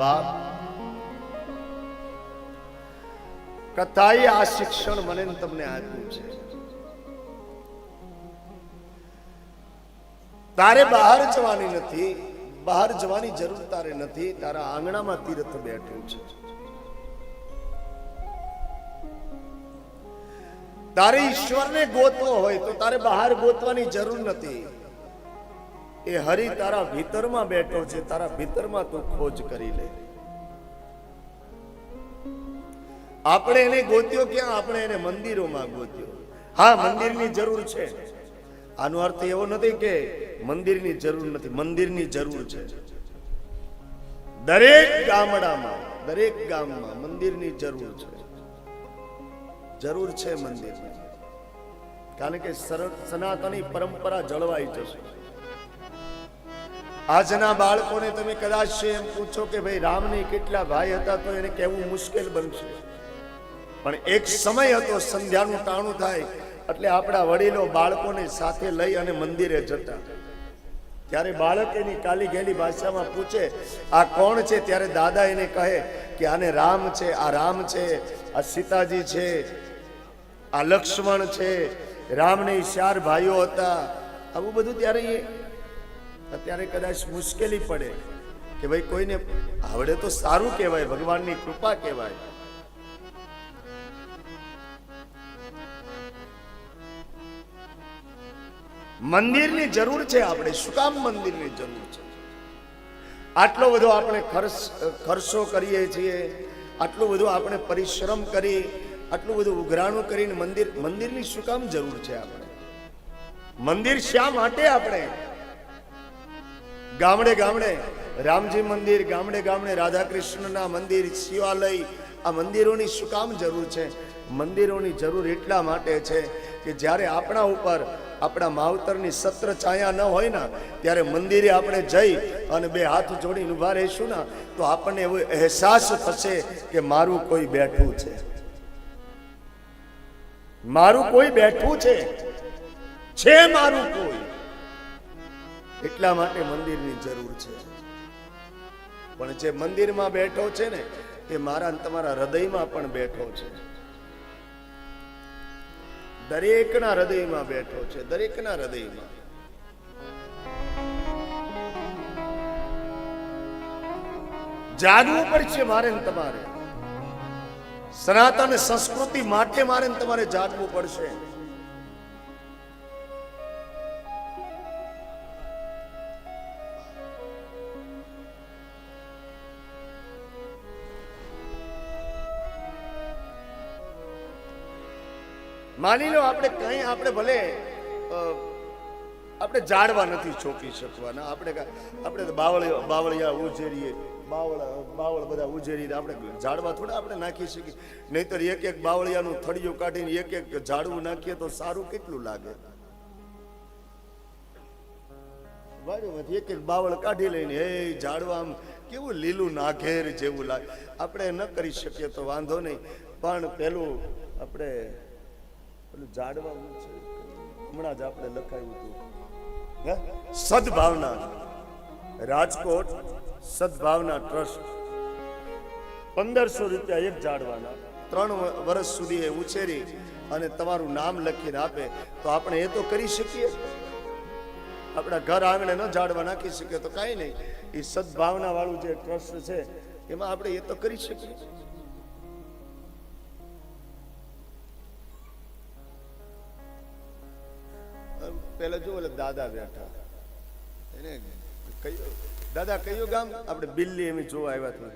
બાપ, કથાએ આ શિક્ષણ મને તમને આપ્યું છે. તારે બહાર જવાની નથી, બહાર જવાની જરૂર તારે નથી. તારા આંગણામાં તીર્થ બેઠું છે. તારે ઈશ્વરને ગોતવો હોય તો તારે બહાર ગોતવાની જરૂર નથી. એ હરિ તારા ભીતરમાં બેઠો છે. તારા ભીતરમાં તું ખોજ કરી લે. આપણે એને ગોત્યો ક્યાં? આપણે એને મંદિરોમાં ગોત્યો. હા, મંદિરની જરૂર છે. આનો અર્થ એવો નથી કે મંદિરની જરૂર નથી. મંદિરની જરૂર છે. દરેક ગામડામાં, દરેક ગામમાં મંદિરની જરૂર છે. જરૂર છે મંદિરની. કારણ કે સનાતની પરંપરા જળવાઈ જશે. આજના બાળકોને તમે કદાચ એમ પૂછો કે ભાઈ રામની કેટલા ભાઈ હતા, તો એને કહેવું મુશ્કેલ બનશે. પણ એક સમય હતો, સંધ્યાનું ટાણું થાય એટલે આપણા વડીલો બાળકોને સાથે લઈ અને મંદિરે જતા. ત્યારે બાળક એની કાલી ગેલી ભાષામાં પૂછે આ કોણ છે, ત્યારે દાદા એને કહે કે આને રામ છે, આ રામ છે, આ સીતાજી છે, આ લક્ષ્મણ છે, રામને 4 ભાઈઓ હતા. આવું બધું ત્યારે અત્યારે કદાચ મુશ્કેલી પડે કે ભાઈ કોઈને આવડે તો સારું કહેવાય, ભગવાનની કૃપા કહેવાય. મંદિરની જરૂર છે. આપણે શું કામ મંદિરની જરૂર છે? આટલો બધો આપણે ખર્ચો કરીએ છીએ, આટલું બધું આપણે પરિશ્રમ કરી, આટલું બધું ઉઘરાણું કરીને મંદિરની શું કામ જરૂર છે? આપણે મંદિર શા માટે? આપણે ગામડે ગામડે રામજી મંદિર, ગામડે ગામડે રાધા કૃષ્ણના મંદિર, શિવાલય, આ મંદિરોની શું કામ જરૂર છે? મંદિરોની જરૂર એટલા માટે છે કે જ્યારે આપણા ઉપર આપણા માવતરની સત્ર છાયા ન હોય ને, ત્યારે મંદિરે આપણે જઈ અને 2 હાથ જોડીને ઉભા રહીશું ને, તો આપણને એવો અહેસાસ થશે કે મારું કોઈ બેઠું છે, મારું કોઈ બેઠું છે મારું કોઈ. એટલા માટે મંદિરની જરૂર છે. પણ જે મંદિરમાં બેઠો છે ને, એ મારા તમારા હૃદયમાં પણ બેઠો છે. દરેકના હૃદયમાં બેઠો છે. દરેકના હૃદયમાં. જાગવું પડશે મારે ને તમારે. સનાતન સંસ્કૃતિ માટે મારે ને તમારે જાગવું પડશે. માની લો આપણે કઈ, આપણે ભલે આપણે જાડવા નથી ચોકી શકવાના, આપણે બાવળિયા ઉજેરીએ, બાવળ બધા ઉજેરીને આપણે ઝાડવા થોડા આપણે નાખી શકીએ. નહીતર એક બાવળિયાનું થળિયું કાઢીને એક ઝાડવું નાખીએ તો સારું કેટલું લાગે. એક બાવળ કાઢી લઈને એ ઝાડવા આમ કેવું લીલું નાઘેર જેવું લાગે. આપણે ન કરી શકીએ તો વાંધો નહીં, પણ પેલું આપણે જાડવા હમણાં જ આપણે લખાયું હતું સદભાવના, રાજકોટ સદભાવના ટ્રસ્ટ 1500 રૂપિયા એક ઝાડવાના 3 વર્ષ સુધી એ ઉછેરી અને તમારું નામ લખીને આપે, તો આપણે એ તો કરી શકીએ. આપણા ઘર આંગણે ન ઝાડવા નાખી શકીએ તો કાંઈ નહીં. એ સદભાવના વાળું જે ટ્રસ્ટ છે એમાં આપણે એ તો કરી શકીએ. પેલા જો દાદા બેઠા, એને કયું દાદા કયું ગામ? આપણે બિલ્લી એમ જોવા આવ્યા હતા.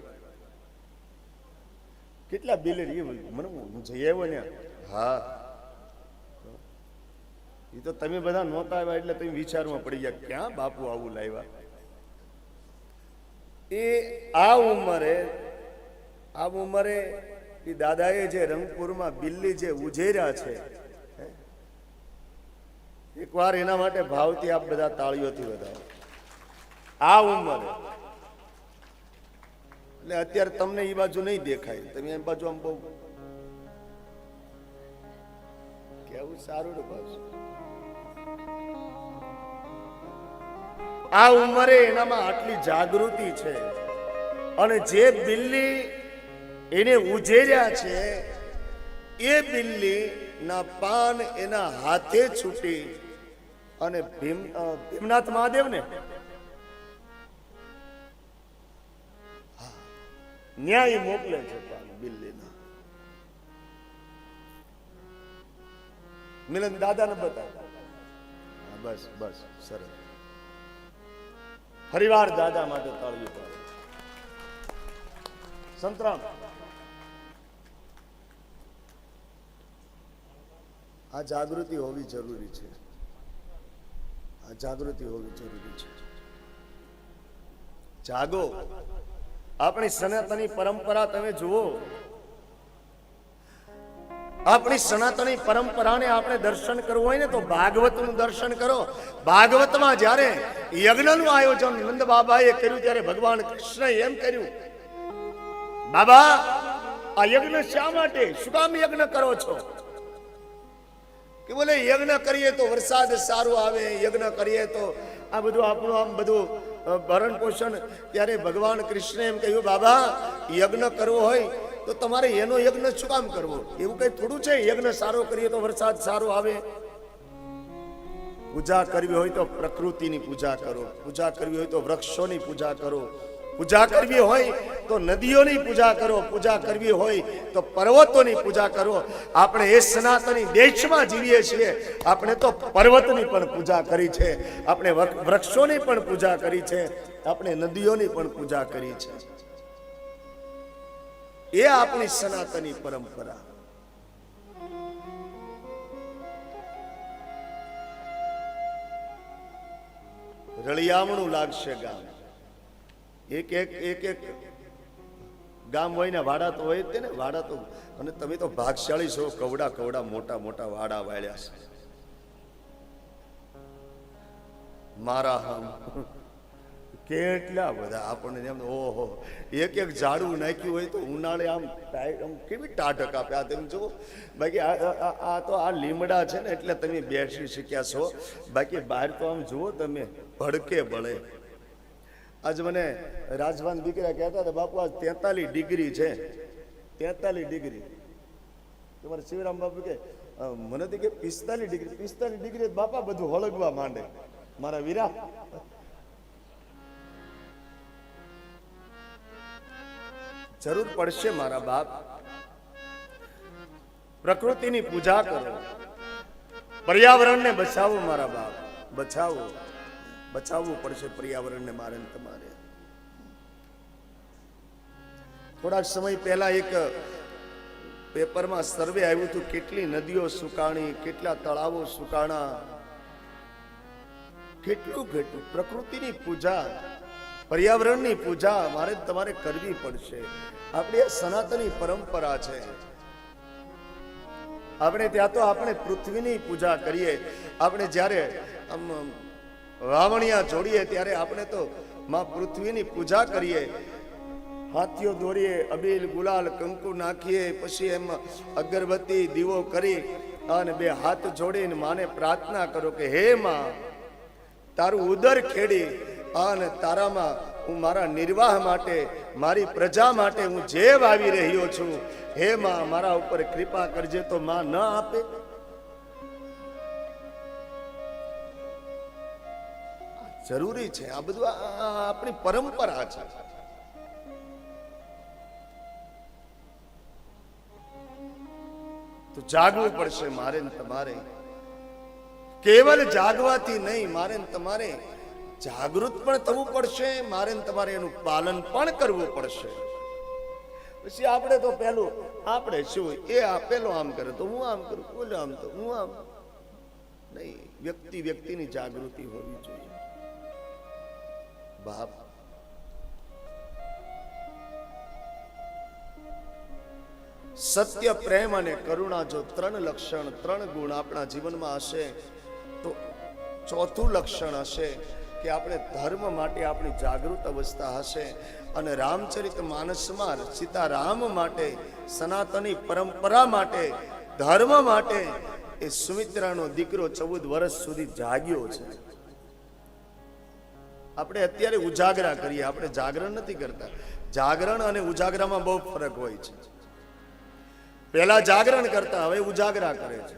કેટલા બિલ્લી મને જઈ આવ્યો ને. હા, એ તો તમે બધા નહોતા આવ્યા એટલે તમે વિચારમાં પડી ગયા ક્યાં બાપુ આવું લાવ્યા. એ આ ઉંમરે એ દાદાએ જે રંગપુરમાં બિલ્લી જે ઉજેર્યા છે, એકવાર એના માટે ભાવથી આપ બધા તાળીઓથી વધાવો. આ ઉંમરે એટલે અત્યારે તમને એ બાજુ નહીં દેખાય, તમે એમ બાજુ આમ બહુ કેવું સારું ને બસ. આ ઉંમરે એનામાં આટલી જાગૃતિ છે, અને જે બિલ્લી એને ઉજેર્યા છે એ બિલ્લી ના પાન એના હાથે છૂટી અને ભીમનાથ મહાદેવ ને ન્યાય મોકલે છે પાન બિલ્લીના. મિલન દાદાને બતાવ. બસ બસ સરસ. ફરીવાર દાદા માટે તાળીઓ પાડો. સંતરામ આ જાગૃતિ હોવી જરૂરી છે. આ જાગૃતિ હોવી જરૂરી છે. જાગો. આપણી સનાતની પરંપરા તમે જુઓ. આપણી સનાતની પરંપરાને આપણે દર્શન કરવું હોય ને તો ભાગવતનું દર્શન કરો. ભાગવતમાં જ્યારે યજ્ઞનું આયોજન નંદ બાબાએ કર્યું ત્યારે ભગવાન કૃષ્ણએ એમ કર્યું, બાબા આ યજ્ઞ શા માટે, શું કામ યજ્ઞ કરો છો? કે બોલે યજ્ઞ કરીએ તો વરસાદ સારો આવે, યજ્ઞ કરીએ તો આ બધું આપણું આમ બધું ભરણ પોષણ. ત્યારે ભગવાન કૃષ્ણે એમ કહ્યું, બાબા યજ્ઞ કરવો હોય તો તમારે એનો યજ્ઞ શું કામ કરવો? એવું કઈ થોડું છે યજ્ઞ સારો કરીએ તો વરસાદ સારો આવે? પૂજા કરવી હોય તો પ્રકૃતિની પૂજા કરો, પૂજા કરવી હોય તો વૃક્ષોની પૂજા કરો, પૂજા કરવી હોય તો નદીઓની પૂજા કરો, પૂજા કરવી હોય તો પર્વતોની પૂજા કરો. આપણે એ સનાતની દેશમાં જીવીએ છીએ, આપણે તો પર્વતની પણ પૂજા કરી છે, આપણે વૃક્ષોની પણ પૂજા કરી છે, આપણે નદીઓની પણ પૂજા કરી છે. એ આપણી સનાતની પરંપરા. રળિયામણું લાગશે ગામ. એક એક એક એક ગામ હોય ને વાડા તો હોય જ ને. વાડા તો, અને તમે તો ભાગશાળી છો, કવડા કવડા મોટા મોટા વાડા વાળ્યા છે. મારા હમ કેટલા બધા આપણને એમ, ઓહો એક એક ઝાડવું નાખ્યું હોય તો ઉનાળે આમ કેવી ટાઢક આપે. આ તમે જુઓ, બાકી આ તો આ લીમડા છે ને એટલે તમે બેસી શક્યા છો, બાકી બહાર તો આમ જુઓ તમે ભડકે બળે. આજ મને રાજવાન દીકરા કહેતા હતા, બાપુ આજ 43 ડિગ્રી છે, 43 ડિગ્રી. તમારે શિવરામ બાપુ કે મને કે 45 ડિગ્રી, 45 ડિગ્રી બાપા બધું હળગવા માંડે. મારા વીરા, જરૂર પડશે મારા બાપ. પ્રકૃતિની પૂજા કરો, પર્યાવરણને બચાવો મારા બાપ, બચાવો. બચાવવું પડશે પર્યાવરણને મારે ને તમારે. થોડાક સમય પહેલા એક પેપરમાં સર્વે આવ્યું હતું, કેટલી નદીઓ સુકાણી, કેટલા તળાવો સુકાણા, કેટલું કેટલું. પ્રકૃતિની પૂજા, પર્યાવરણની પૂજા મારે તમારે કરવી પડશે. આપણી આ સનાતની પરંપરા છે. આપણે ત્યાં તો આપણે પૃથ્વીની પૂજા કરીએ. આપણે જ્યારે વાવણિયા જોડીએ ત્યારે આપણે તો માં પૃથ્વીની પૂજા કરીએ. હાથીઓ દોરીએ, અબીલ ગુલાલ કંકુ નાખીએ, પછી એમાં અગરબત્તી દીવો કરી અને બે હાથ જોડીને માને પ્રાર્થના કરો કે હે માં, તારું ઉદર ખેડી અને તારામાં હું મારા નિર્વાહ માટે, મારી પ્રજા માટે હું જે વાવી રહ્યો છું, હે માં મારા ઉપર કૃપા કરજે. તો માં ન આપે? જરૂરી છે. આ બધું આપણી પરંપરા છે. તો જાગવું પડશે મારે ને તમારે. કેવલ જાગવાથી નહીં, મારે ને તમારે જાગૃત પણ થવું પડશે. મારે ને તમારે એનું પાલન પણ કરવું પડશે. પછી આપણે તો પેલું આપણે શું, એ પેલો આમ કરે તો હું આમ કરું, બોલો આમ તો હું આમ નહીં. વ્યક્તિ વ્યક્તિની જાગૃતિ હોવી જોઈએ. બાપ, સત્ય, પ્રેમ અને કરુણા જો 3 લક્ષણ, 3 ગુણ આપણા જીવનમાં હશે તો ચોથું લક્ષણ હશે કે આપણે ધર્મ માટે આપણી જાગૃત અવસ્થા હશે. અને રામચરિત માનસમાં સીતારામ માટે, સનાતની પરંપરા માટે, ધર્મ માટે એ સુમિત્રાનો દીકરો 14 વર્ષ સુધી જાગ્યો છે. આપણે અત્યારે ઉજાગરા કરીએ, આપણે જાગરણ નથી કરતા. જાગરણ અને ઉજાગરામાં બહુ ફરક હોય છે. પહેલા જાગરણ કરતા, હવે ઉજાગરા કરે છે.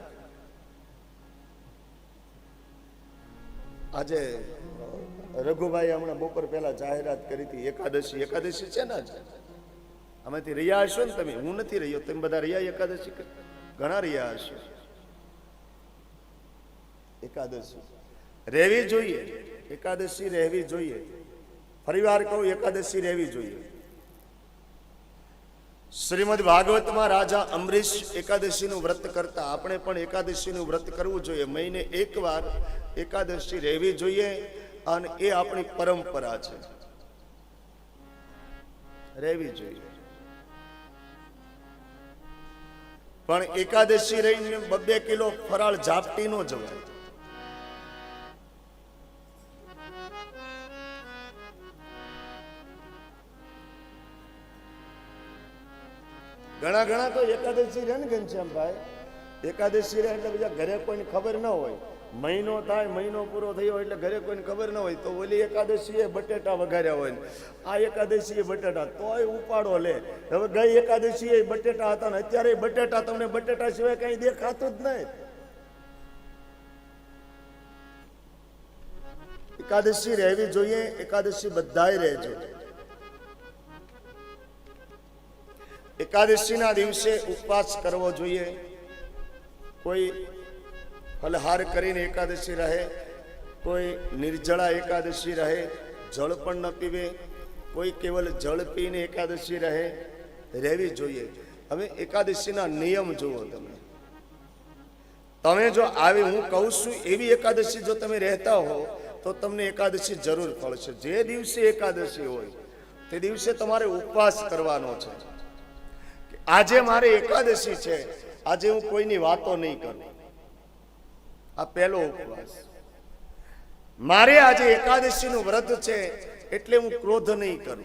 આજે રઘુભાઈ હમણાં બપોર પહેલા જાહેરાત કરી હતી એકાદશી. એકાદશી છે ને આમાંથી રહ્યા હશો ને તમે? હું નથી રહ્યો, તમે બધા રહ્યા એકાદશી? ઘણા રહ્યા હશો. એકાદશી રહેવી જોઈએ, એકાદશી રહેવી જોઈએ. ફરીવાર કહું, એકાદશી રહેવી જોઈએ. શ્રીમદ ભાગવતમાં રાજા અમરીશ એકાદશીનું વ્રત કરતા. આપણે પણ એકાદશીનું વ્રત કરવું જોઈએ. મહિને એકવાર એકાદશી રહેવી જોઈએ અને એ આપણી પરંપરા છે, રહેવી જોઈએ. પણ એકાદશી રહીને 2 કિલો ફરાળ ઝાપટી નો જવાય. ઘણા તો એકાદશી રહે ને ઘનશ્યામભાઈ, એકાદશી રહે એટલે બીજા ઘરે કોઈને ખબર ન હોય. મહિનો થાય, મહિનો પૂરો થયો એટલે ઘરે કોઈને ખબર ન હોય તો ઓલી એકાદશી એ બટેટા વઘાર્યા હોય, આ એકાદશી એ બટેટા, તોય ઉપાડો લે. હવે ગઈ એકાદશી એ બટેટા હતા ને અત્યારે બટેટા, તમને બટેટા સિવાય કઈ દેખાતું જ નહીં. એકાદશી રહેવી જોઈએ. એકાદશી બધાય રહેજો. એકાદશીના દિવસે ઉપવાસ કરવો જોઈએ. કોઈ ફલહાર કરીને એકાદશી રહે, કોઈ નિર્જળા એકાદશી રહે, જળ પણ ન પીવે, કોઈ કેવલ જળ પીને એકાદશી રહે, રહેવી જોઈએ. હવે એકાદશીના નિયમ જુઓ. તમે જો આવી હું કહું છું એવી એકાદશી જો તમે રહેતા હો તો તમને એકાદશી જરૂર ફળશે. જે દિવસે એકાદશી હોય તે દિવસે તમારે ઉપવાસ કરવાનો છે. આજે મારે એકાદશી છે, આજે હું કોઈની વાતો નહીં કરું. આ પહેલો ઉપવાસ. મારે આજે એકાદશીનું વ્રત છે એટલે હું ક્રોધ નહીં કરું,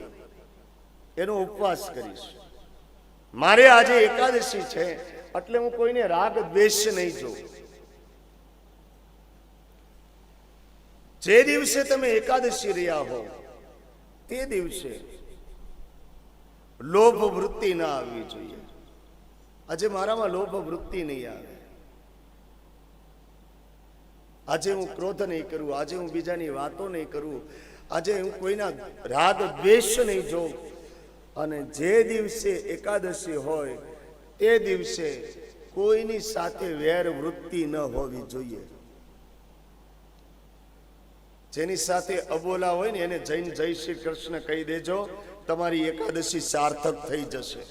એનો ઉપવાસ કરીશ. મારે આજે એકાદશી છે એટલે હું કોઈને રાગ દ્વેષ નહીં જોઉં. જે દિવસે તમે એકાદશી રહ્યા હો તે દિવસે લોભ વૃત્તિ ના આવવી જોઈએ. આજે મારામાં લોભ વૃત્તિ નહીં આવે. આજે હું ક્રોધ નહીં કરું, આજે હું બીજાની વાતો નહીં કરું, આજે હું કોઈના રાગ દ્વેષ નહીં જોઉં. અને જે દિવસે એકાદશી હોય તે દિવસે કોઈની સાથે વેર વૃત્તિ ન હોવી જોઈએ. જેની સાથે અબોલા હોય ને એને જૈન જય શ્રી કૃષ્ણ કહી દેજો, તમારી એકાદશી સાર્થક થઈ જશે.